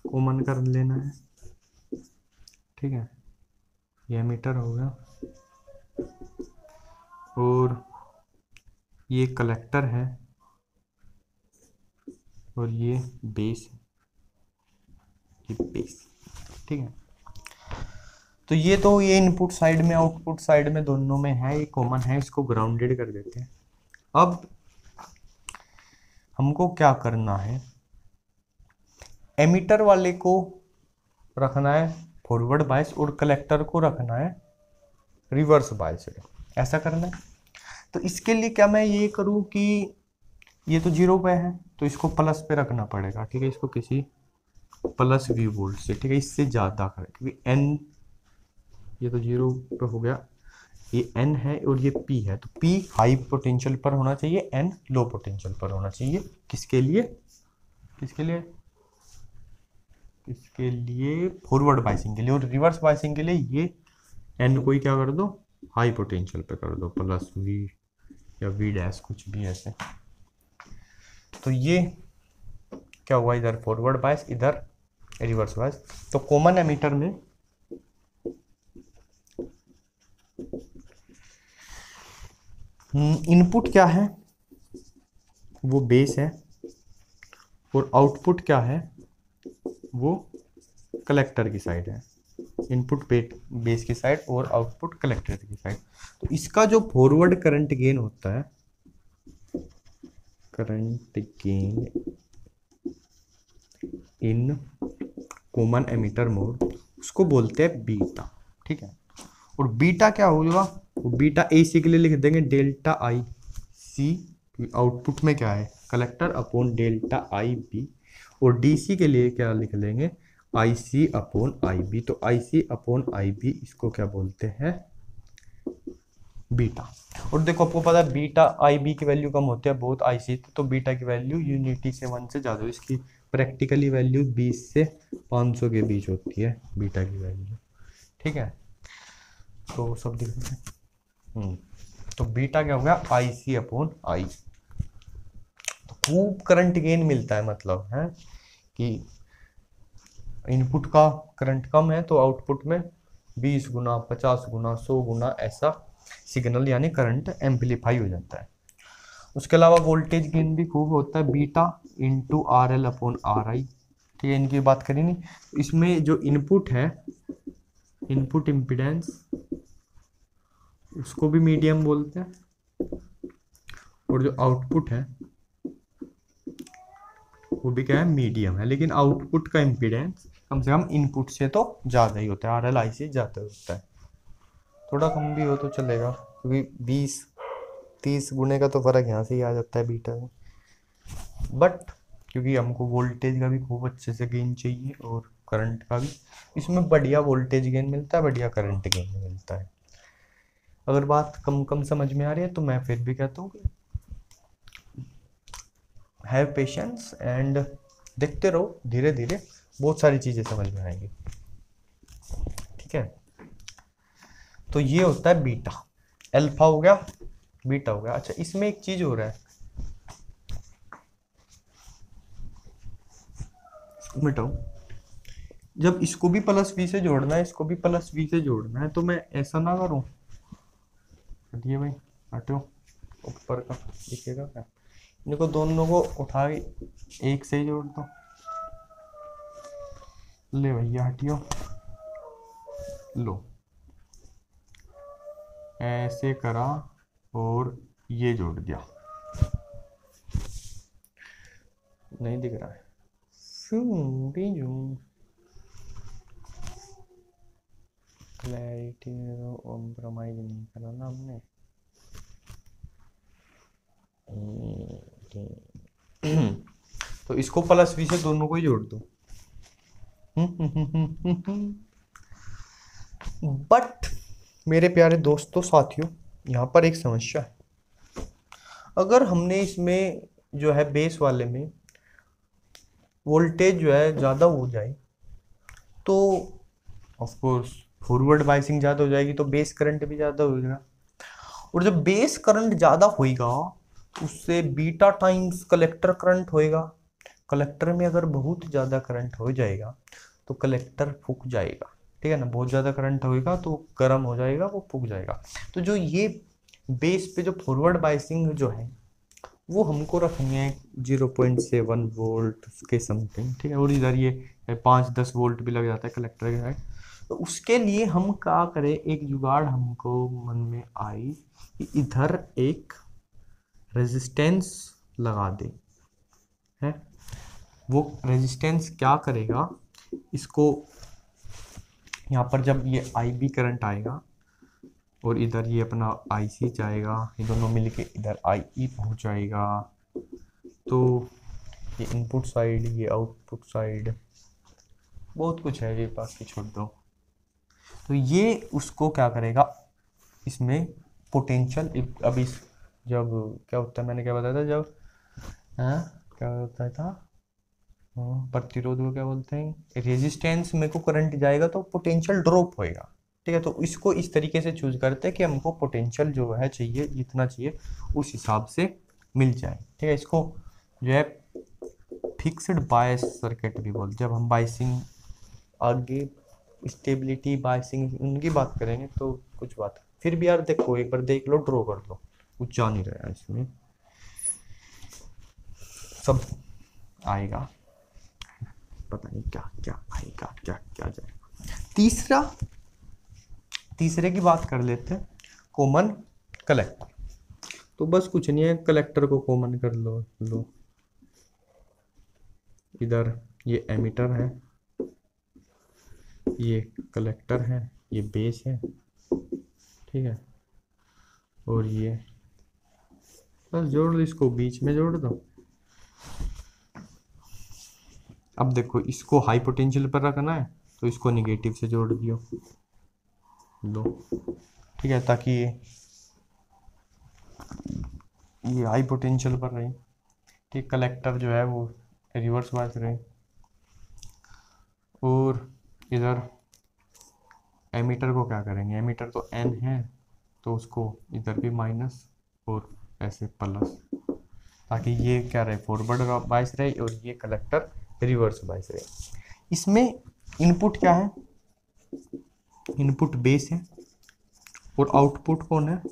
कॉमन कर लेना है, ठीक है। ये एमिटर हो गया, और ये कलेक्टर है, और ये बेस है, ये बेस, ठीक है। तो ये इनपुट साइड में आउटपुट साइड में दोनों में है, ये कॉमन है, इसको ग्राउंडेड कर देते हैं। अब हमको क्या करना है, एमिटर वाले को रखना है फॉरवर्ड बायस और कलेक्टर को रखना है रिवर्स बायस, ऐसा करना है। तो इसके लिए क्या मैं ये करूं कि ये तो 0 पे है, तो इसको प्लस पे रखना पड़ेगा, ठीक है। इसको किसी +V वोल्ट से, ठीक है, इससे ज़्यादा करें, क्योंकि N ये तो 0 पे हो गया, ये N है और ये P है, तो P हाई पोटेंशियल पर होना चाहिए, N लो पोटेंशियल पर होना चाहिए। किसके लिए, किसके लिए, किसके लिए, फॉरवर्ड बाइसिंग के लिए। और रिवर्स बाइसिंग के लिए ये N को ही क्या कर दो, हाई पोटेंशियल पे कर दो, प्लस V या V डैश कुछ भी ऐसे। तो ये क्या हुआ, इधर फॉरवर्ड बाइस, इधर रिवर्स बाइस। तो कॉमन एमीटर में इनपुट क्या है, वो बेस है, और आउटपुट क्या है, वो कलेक्टर की साइड है। इनपुट बेस की साइड और आउटपुट कलेक्टर की साइड। तो इसका जो फॉरवर्ड करंट गेन होता है, current gain in common ammeter mode, उसको बोलते हैं बीटा। ठीक है, और बीटा क्या होगा, वो बीटा AC के लिए लिख देंगे डेल्टा आई सी, आउटपुट में क्या है collector, upon delta I B. और DC के लिए क्या लिख लेंगे, IC अपॉन IB। तो IC अपॉन IB इसको क्या बोलते हैं, बीटा। और देखो आपको पता है बीटा IB की वैल्यू कम होती है बहुत IC, तो बीटा की वैल्यू यूनिटी से 1 से ज़्यादा, इसकी प्रैक्टिकली वैल्यू 20 से 500 के बीच होती है बीटा की वैल्यू। ठीक है, तो सब दिख रहा है। तो बीटा क्या हो गया, IC अपॉन I। तो खूब करंट गेन मिलता है, मतलब है कि इनपुट का करंट कम है तो आउटपुट में 20 गुना, 50 गुना, 100 गुना ऐसा सिग्नल यानी करंट एम्पलीफाई हो जाता है। उसके अलावा वोल्टेज गेन भी खूब होता है, beta into RL upon RI। ठीक है, इनकी बात करी नहीं। इसमें जो इनपुट है, इनपुट इम्पिडेंस, उसको भी मीडियम बोलते हैं, और जो आउटपुट है वो भी क्या है, मीडियम है। लेकिन आउटपुट का इम्पिडेंस कम से कम इनपुट से तो ज़्यादा ही होता है, RL I से ज़्यादा होता है। थोड़ा कम भी हो तो चलेगा, क्योंकि 20-30 गुने का तो फर्क यहाँ से ही आ जाता है बीटा में। बट क्योंकि हमको वोल्टेज का भी खूब अच्छे से गेन चाहिए और करंट का भी, इसमें बढ़िया वोल्टेज गेन मिलता है, बढ़िया करंट गेन मिलता है। अगर बात कम कम समझ में आ रही है तो मैं फिर भी कहता हूँ हैव पेशेंस एंड देखते रहो, धीरे धीरे बहुत सारी चीज़ें समझ में आएंगी। ठीक है, तो ये होता है बीटा। अल्फा हो गया, बीटा हो गया। अच्छा, इसमें एक चीज हो रहा है, मिटाओ। जब इसको भी प्लस V से जोड़ना है, इसको भी प्लस V से जोड़ना है, तो मैं ऐसा ना करूं, हटिए भाई, हटो, ऊपर का दिखेगा क्या, इनको दोनों को उठा के एक से ही जोड़ दो। ले भैया हटियो, लो ऐसे करा और ये जोड़ दिया, नहीं दिख रहा है, क्लैरिटी में कॉम्प्रोमाइज नहीं करा ना हमने। तो इसको प्लस V से दोनों को ही जोड़ दो। बट मेरे प्यारे दोस्तों साथियों, यहाँ पर एक समस्या है। अगर हमने इसमें जो है बेस वाले में वोल्टेज जो है ज़्यादा हो जाए तो ऑफ कोर्स फॉरवर्ड बाइसिंग ज़्यादा हो जाएगी, तो बेस करंट भी ज़्यादा हो जाएगा। और जब बेस करंट ज़्यादा होएगा उससे बीटा टाइम्स कलेक्टर करंट होएगा। कलेक्टर में अगर बहुत ज़्यादा करंट हो जाएगा तो कलेक्टर फूक जाएगा। ठीक है ना, बहुत ज़्यादा करंट होएगा तो गर्म हो जाएगा, वो फूक जाएगा। तो जो ये बेस पे जो फॉरवर्ड बाइसिंग जो है वो हमको रखनी है 0.7 वोल्ट के समथिंग। ठीक है, और इधर ये 5-10 वोल्ट भी लग जाता है कलेक्टर के साइड। तो उसके लिए हम क्या करें, एक जुगाड़ हमको मन में आई कि इधर एक रेजिस्टेंस लगा दे है। वो रेजिस्टेंस क्या करेगा, इसको यहाँ पर जब ये IB करंट आएगा और इधर ये अपना IC जाएगा, ये दोनों मिलके इधर IE पहुँच जाएगा, तो ये इनपुट साइड, ये आउटपुट साइड, बहुत कुछ है ये, बाकी छोड़ दो। तो ये उसको क्या करेगा, इसमें पोटेंशियल, अब इस जब क्या होता है, मैंने क्या बताया था, जब क्या होता था, प्रतिरोध को क्या बोलते हैं, रेजिस्टेंस में को करंट जाएगा तो पोटेंशियल ड्रॉप होएगा। ठीक है, तो इसको इस तरीके से चूज करते हैं कि हमको पोटेंशियल जो है चाहिए, जितना चाहिए उस हिसाब से मिल जाए। ठीक है, इसको जो है फिक्स्ड बायस सर्किट भी बोलते हैं। जब हम बायसिंग आगे स्टेबिलिटी बायसिंग उनकी बात करेंगे तो कुछ बात, फिर भी यार देखो एक बार देख लो, ड्रॉ कर लो, कुछ जा नहीं रहा है इसमें, सब आएगा, पता नहीं क्या क्या आएगा, क्या क्या जाएगा। तीसरे की बात कर लेते हैं, कॉमन कलेक्टर। तो बस कुछ नहीं है, कलेक्टर को कॉमन कर लो। इधर ये एमीटर है, ये कलेक्टर है, ये बेस है, ठीक है, और ये बस जोड़ दो, इसको बीच में जोड़ दो। अब देखो इसको हाई पोटेंशियल पर रखना है तो इसको निगेटिव से जोड़ दियो लो, ठीक है, ताकि ये हाई पोटेंशियल पर रहे। ठीक, कलेक्टर जो है वो रिवर्स बायस रहे, और इधर एमीटर को क्या करेंगे, एमीटर तो एन है तो उसको इधर भी माइनस और ऐसे प्लस, ताकि ये क्या रहे, फॉरवर्ड बायस रहे और ये कलेक्टर रिवर्स बायस रहे। इसमें इनपुट क्या है, इनपुट बेस है और आउटपुट कौन है,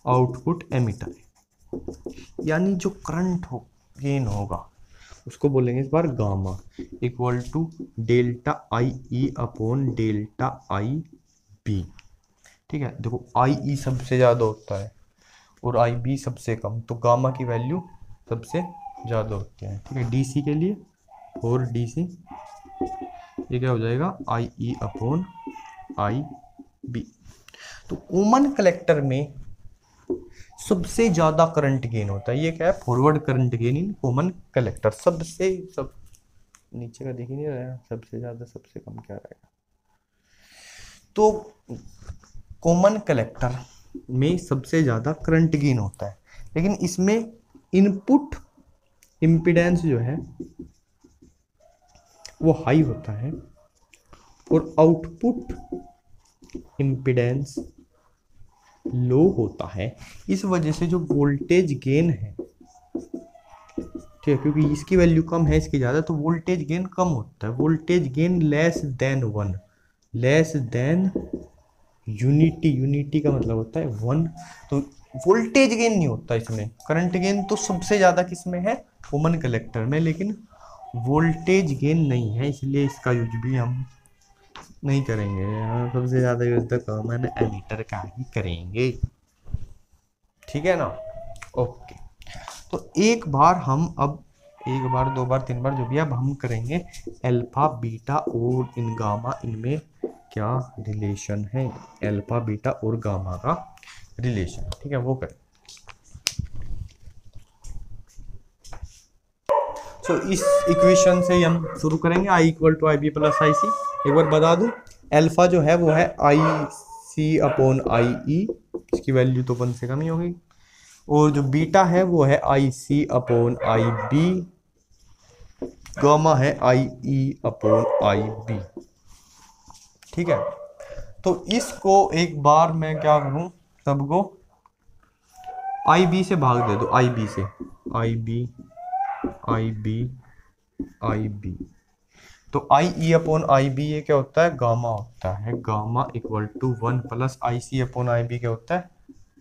आउटपुट एमीटर है। यानी जो करंट हो गेन होगा उसको बोलेंगे इस बार gamma equal to delta I E upon delta I B. ठीक है, देखो आई ई सबसे ज़्यादा होता है और आई बी सबसे कम, तो गामा की वैल्यू सबसे ज़्यादा होती है। ठीक है, डी सी के लिए, और डी सी ये क्या हो जाएगा, आई ई अपॉन आई बी। तो कॉमन कलेक्टर में सबसे ज्यादा करंट गेन होता है, ये क्या है, forward current gain in common collector. सब नीचे का दिख ही नहीं रहा है, सबसे ज्यादा सबसे कम क्या रहेगा। तो कॉमन कलेक्टर में सबसे ज्यादा करंट गेन होता है, लेकिन इसमें इनपुट इम्पीडेंस जो है वो हाई होता है और आउटपुट इम्पीडेंस लो होता है। इस वजह से जो वोल्टेज गेन है, ठीक है, क्योंकि इसकी वैल्यू कम है इसकी ज़्यादा, तो वोल्टेज गेन कम होता है। Voltage gain less than 1, less than unity का मतलब होता है 1, तो वोल्टेज गेन नहीं होता इसमें। करंट गेन तो सबसे ज़्यादा किस में है, कॉमन कलेक्टर में, लेकिन वोल्टेज गेन नहीं है, इसलिए इसका यूज भी हम नहीं करेंगे। सबसे ज़्यादा यूज तो कॉमन एमीटर का ही करेंगे, ठीक है ना। ओके, तो एक बार हम अब एक बार दो बार तीन बार जो भी, अब हम करेंगे अल्फा बीटा और इन गामा, इनमें क्या रिलेशन है, अल्फा बीटा और गामा का रिलेशन, ठीक है, वो करें। तो इस इक्वेशन से हम शुरू करेंगे, I equal to I B plus I C. एक बार बता दूं, अल्फा जो है वो है आई सी अपॉन आई ई, इसकी वैल्यू तो 1 से कम ही होगी, और जो बीटा है वो है आई C upon I B, gamma है आई ई अपॉन आई बी, ठीक है। तो इसको एक बार मैं क्या करूं, सबको आई बी से भाग दे दो, आई बी से, I B I B I B, तो I E upon I B ये क्या होता है, गामा होता है। Gamma equal to 1 plus I C upon I B क्या होता है,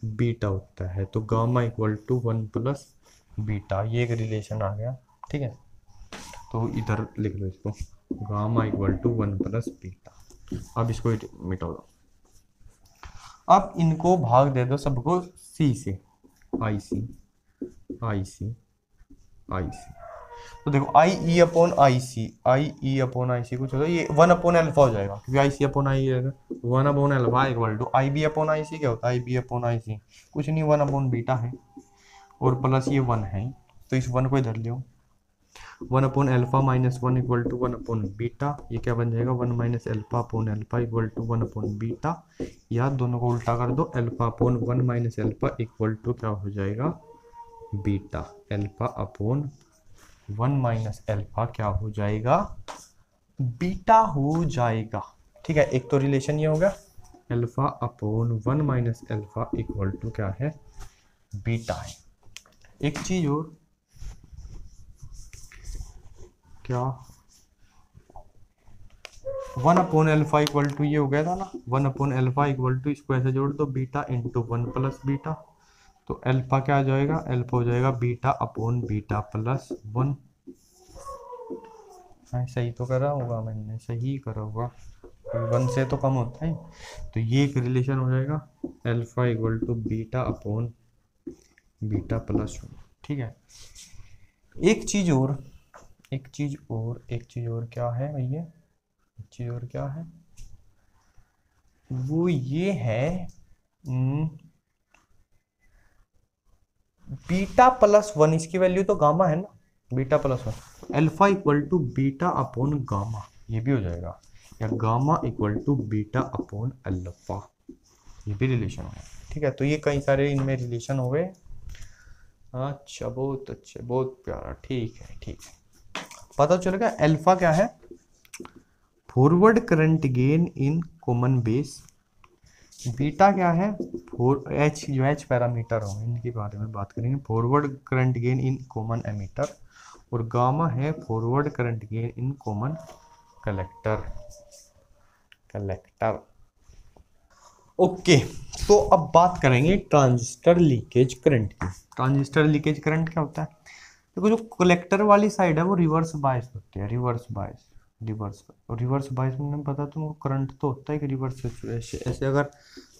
बीटा होता है। तो gamma equal to 1 plus beta, ये एक रिलेशन आ गया, ठीक है। तो इधर लिख लो इसको, gamma equal to 1 plus beta. अब इसको मिटा दो, अब इनको भाग दे दो सबको सी से, आई सी आई सी आई सी। तो देखो आई E upon I C, I E upon I सी कुछ होगा, ये 1 अपॉन अल्फा हो जाएगा, क्योंकि आई सी अपॉन आई रहेगा, 1 upon alpha equal to I B upon I C क्या होता है, आई बी अपॉन आई सी कुछ नहीं, 1 अपॉन बीटा है और प्लस ये 1 है, तो इस 1 को इधर ले, 1 upon alpha minus 1 equal to 1 upon beta, ये क्या बन जाएगा 1 minus alpha upon alpha equal to 1 upon beta, या दोनों को उल्टा कर दो, alpha upon 1 minus alpha equal to क्या हो जाएगा beta, alpha upon 1 minus alpha क्या हो जाएगा बीटा हो जाएगा। ठीक है, एक तो रिलेशन ये हो गया, alpha upon 1 minus alpha equal to क्या है बीटा है। एक चीज और, क्या 1 अपॉन एल्फा इक्वल टू ये हो गया था ना, 1 अपॉन एल्फा इक्वल टू, इसको ऐसे जोड़ दो बीटा इंटू 1 प्लस बीटा, तो एल्फा क्या आ जाएगा, एल्फा हो जाएगा बीटा अपॉन बीटा प्लस 1। सही तो करा होगा मैंने, सही करा होगा, 1 से तो कम होता है, तो ये एक रिलेशन हो जाएगा alpha equal to beta upon beta plus 1। ठीक है, एक चीज और क्या है भैया, एक चीज और क्या है, वो ये है बीटा प्लस 1, इसकी वैल्यू तो गामा है ना, beta plus 1, alpha equal to beta upon gamma, ये भी हो जाएगा, या gamma equal to beta upon alpha, ये भी रिलेशन है। ठीक है, तो ये कई सारे इनमें रिलेशन हो गए। अच्छा, बहुत अच्छे, बहुत प्यारा, ठीक है ठीक है, पता चलेगा अल्फा क्या है, forward current gain in common base, beta क्या है एच, जो एच पैरामीटर होंगे इनके बारे में बात करेंगे, forward current gain in common ammeter, और गामा है forward current gain in common collector. Okay, तो अब बात करेंगे ट्रांजिस्टर लीकेज करंट की। ट्रांजिस्टर लीकेज करंट क्या होता है, देखो जो कलेक्टर वाली साइड है वो रिवर्स बायस होती है, रिवर्स बायस में पता तुमको करंट तो होता है कि रिवर्स सैचुरेशन। ऐसे अगर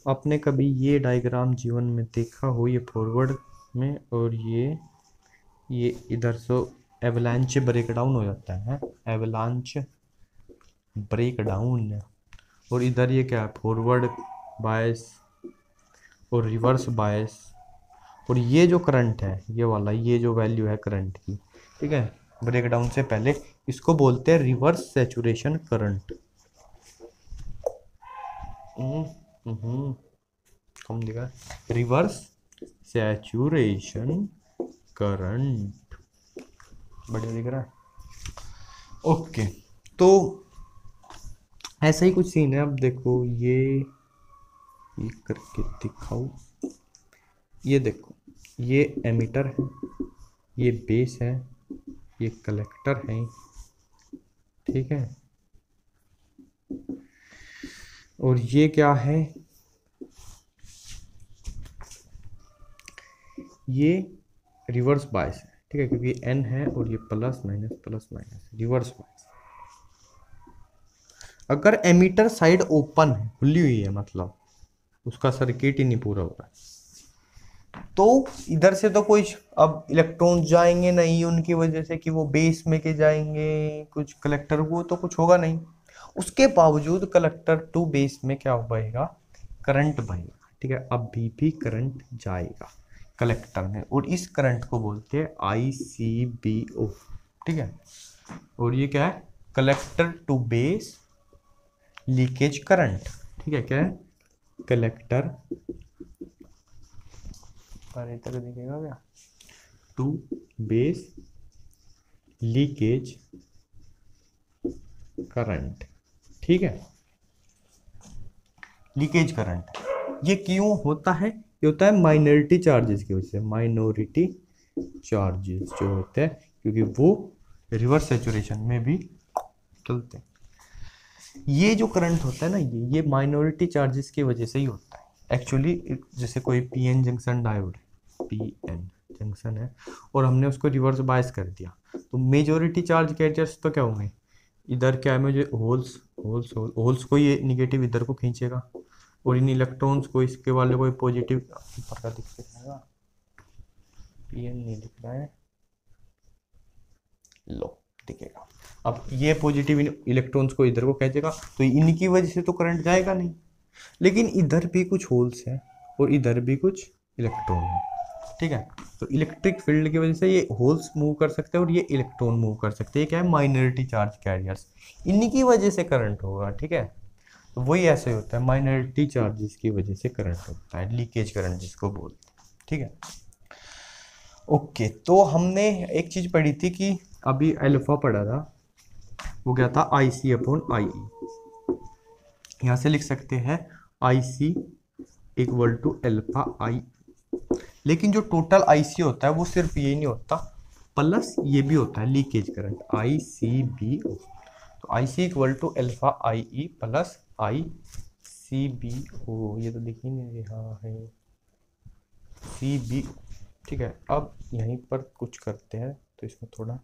आपने कभी ये डायग्राम जीवन में देखा हो, ये फॉरवर्ड में और ये इधर से एवलांच ब्रेकडाउन हो जाता है, एवलांच ब्रेकडाउन, और इधर ये क्या है फॉरवर्ड बायस और रिवर्स बायस, और ये जो करंट है ये वाला, ये जो वैल्यू है करंट की, ठीक है, ब्रेकडाउन से पहले, इसको बोलते हैं रिवर्स सैचुरेशन करंट। कम दिखा, रिवर्स सैचुरेशन करंट, बढ़िया दिख रहा है। ओके, तो ऐसा ही कुछ सीन है। अब देखो ये करके दिखाओ, ये देखो, ये एमीटर है, ये बेस है, ये कलेक्टर है, ठीक है, और ये क्या है, ये रिवर्स बायस है, ठीक है, क्योंकि एन है और ये प्लस माइनस रिवर्स बायस। अगर एमीटर साइड ओपन है, खुली हुई है, मतलब उसका सर्किट ही नहीं पूरा हो रहा है, तो इधर से तो कोई अब इलेक्ट्रॉन जाएंगे नहीं उनकी वजह से कि वो बेस में के जाएंगे, कुछ कलेक्टर को तो कुछ होगा नहीं, उसके बावजूद कलेक्टर टू बेस में क्या बहेगा, करंट बहेगा, ठीक है, अभी भी करंट जाएगा कलेक्टर में, और इस करंट को बोलते हैं ICBO, ठीक है, और ये क्या है, collector to base leakage current, ठीक है, क्या है, कलेक्टर पर इधर दिखेगा क्या, टू बेस लीकेज करंट, ठीक है, लीकेज करंट। ये क्यों होता है, ये होता है माइनॉरिटी चार्जेस की वजह से, माइनॉरिटी चार्जेस जो होते हैं, क्योंकि वो रिवर्स सैचुरेशन में भी चलते हैं। ये जो करंट होता है ना, ये माइनॉरिटी चार्जेस की वजह से ही होता है एक्चुअली। जैसे कोई PN junction diode, PN junction है, और हमने उसको रिवर्स बायस कर दिया, तो मेजॉरिटी चार्ज कैरियर्स तो क्या होंगे, इधर क्या है, मुझे होल्स को ये निगेटिव इधर को खींचेगा, और इन इलेक्ट्रॉन्स को इसके वाले को पॉजिटिव पता दिखेगा, पीएन नहीं दिख रहा है, लो दिखेगा। अब ये पॉजिटिव इलेक्ट्रॉन्स को इधर को खींचेगा, तो इनकी वजह से तो करंट जाएगा नहीं, लेकिन इधर भी कुछ होल्स हैं और इधर भी कुछ इलेक्ट्रॉन है, ठीक है। तो इलेक्ट्रिक फील्ड की वजह से ये होल्स मूव कर सकते हैं और ये इलेक्ट्रॉन मूव कर सकते हैं। ये क्या है, माइनॉरिटी चार्ज कैरियर्स, इन्हीं की वजह से करंट होगा। ठीक है, तो वही ऐसे होता है, माइनॉरिटी चार्जेस की वजह से करंट होता है, लीकेज करंट जिसको बोलते हैं। ठीक है, ओके। तो हमने एक चीज पढ़ी थी कि अभी अल्फा पढ़ा था, वो क्या था, आई सी अपॉन आई ई। यहां से लिख सकते हैं I C equal to alpha आई। लेकिन जो टोटल आईसी होता है वो सिर्फ ये नहीं होता, प्लस ये भी होता है leakage current, I C B O. तो I C equal to alpha I E plus I C B O. ये तो दिख ही नहीं रहा है, सी बी। ठीक है, अब यहीं पर कुछ करते हैं, तो इसमें थोड़ा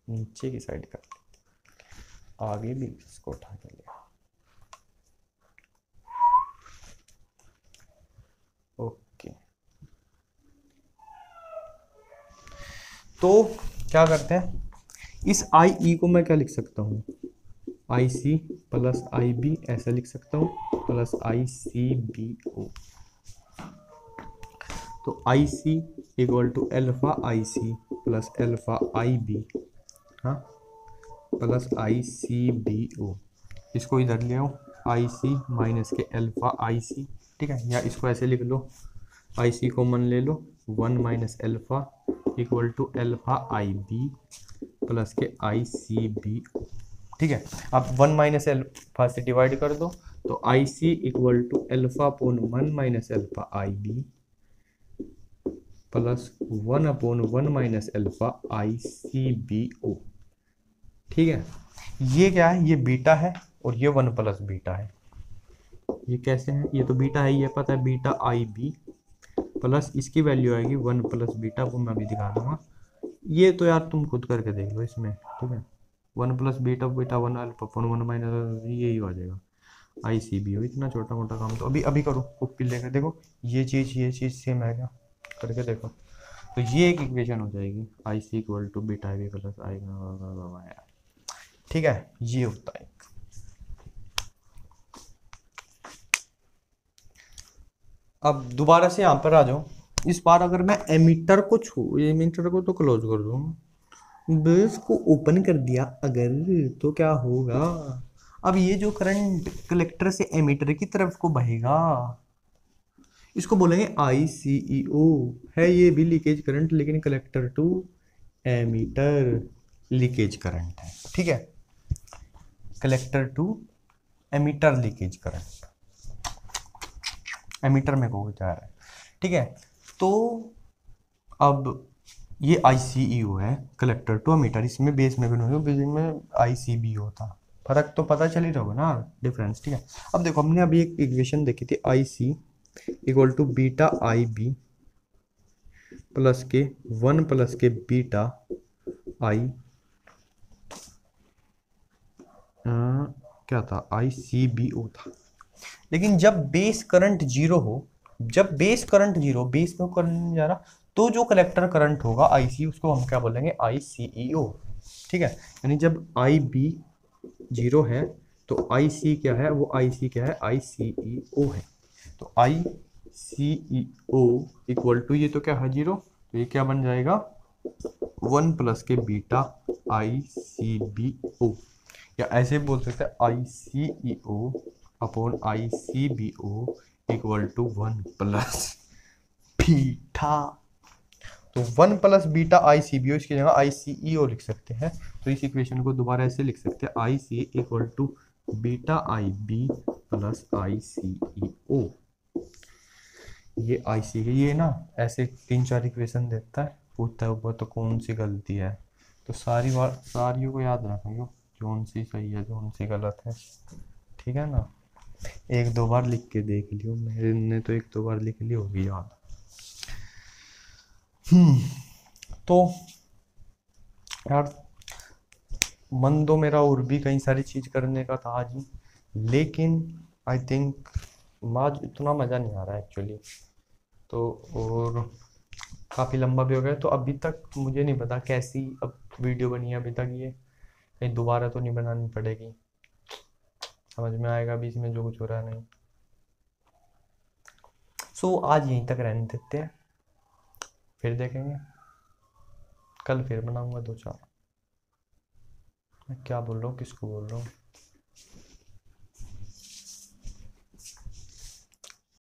नीचे की साइड कर लेते हैं, आगे भी इसको उठा के लिया। ओके, तो क्या करते हैं, इस आई ई को मैं क्या लिख सकता हूँ, आई सी प्लस आई बी ऐसा लिख सकता हूँ, plus I C B O. तो I C equal to alpha I C plus alpha I B, हाँ, plus I C B O. इसको इधर ले आओ, आई सी माइनस के एल्फा आई सी। ठीक है, या इसको ऐसे लिख लो, आई सी कॉमन ले लो, 1 - alpha equal to alpha I B plus के आई सी बी ओ। ठीक है, अब 1 - एल्फा से डिवाइड कर दो, तो I C equal to alpha upon 1 - alpha I B plus 1/1 - alpha I C B O. ठीक है, ये क्या है, ये बीटा है और ये 1 प्लस बीटा है। ये कैसे है, ये तो बीटा है, ये पता है, बीटा आई बी प्लस इसकी वैल्यू आएगी 1 प्लस बीटा, वो मैं अभी दिखा दूंगा। ये तो यार तुम खुद करके देख लो इसमें। ठीक है, 1 plus beta beta 1 alpha upon 1 minus, यही हो जाएगा आई सी बी हो। इतना छोटा मोटा काम तो अभी अभी करो, कॉपी लेकर देखो, ये चीज़ सेम है क्या, करके देखो। तो ये एक इक्वेशन हो जाएगी, I C equal to beta I B plus I. ठीक है, ये होता है। अब दोबारा से यहाँ पर आ जाओ। इस बार अगर मैं एमीटर को एमीटर को तो क्लोज कर दूँ, बेस को ओपन कर दिया अगर, तो क्या होगा, अब ये जो करंट कलेक्टर से एमीटर की तरफ को बहेगा, इसको बोलेंगे आई सी ई ओ। है ये भी लीकेज करंट, लेकिन collector to emitter leakage current है। ठीक है, collector to emitter leakage current, emitter में को जा रहा है। ठीक है, तो अब ये आई सी ई ओ है, कलेक्टर टू एमीटर, इसमें बेस में भी बेस में आई सी बी ओ था। फर्क तो पता चल ही रहा होगा ना, डिफरेंस। ठीक है, अब देखो हमने अभी एक इक्वेशन देखी थी, I C equal to beta I B plus के 1 प्लस के बीटा आई, क्या था, आई सी बी ओ था। लेकिन जब बेस करंट जीरो हो, जब बेस करंट जीरो, बेस में करंट नहीं जा रहा, तो जो कलेक्टर करंट होगा आई सी, उसको हम क्या बोलेंगे, आई सी ई ओ। ठीक है, यानी जब आई बी जीरो है तो आई सी क्या है, वो आई सी क्या है, आई सी ई ओ है। तो I C E O equal to, ये तो क्या है, जीरो, तो ये क्या बन जाएगा, 1 प्लस के बीटा आई सी बी ओ। या ऐसे बोल सकते हैं I C E O upon I C B O equal to 1 plus beta. तो 1 plus beta I C B O, इसकी जगह आई सी ई ओ लिख सकते हैं। तो इस इक्वेशन को दोबारा ऐसे लिख सकते हैं, I C equal to beta I B plus I C E O. ये आई सी के, ये ना ऐसे 3-4 इक्वेशन देता है, पूछता है ऊपर तो कौन सी गलती है, तो सारियों को याद रखेंगे, कौन सी सही है कौन सी गलत है। ठीक है ना, 1-2 बार लिख के देख लियो, मेरे ने तो 1-2 बार लिख ली होगी याद। तो यार मन तो मेरा और भी कई सारी चीज करने का था आज ही, लेकिन आई थिंक आज इतना मज़ा नहीं आ रहा है एक्चुअली। तो और काफ़ी लंबा भी हो गया, तो अभी तक मुझे नहीं पता कैसी अब वीडियो बनी है अभी तक, ये कहीं दोबारा तो नहीं बनानी पड़ेगी, समझ में आएगा अभी इसमें जो कुछ हो रहा है नहीं। सो आज यहीं तक रहने देते हैं। फिर देखेंगे, कल फिर बनाऊंगा 2 4। मैं क्या बोल रहा हूँ, किसको बोल रहा हूँ।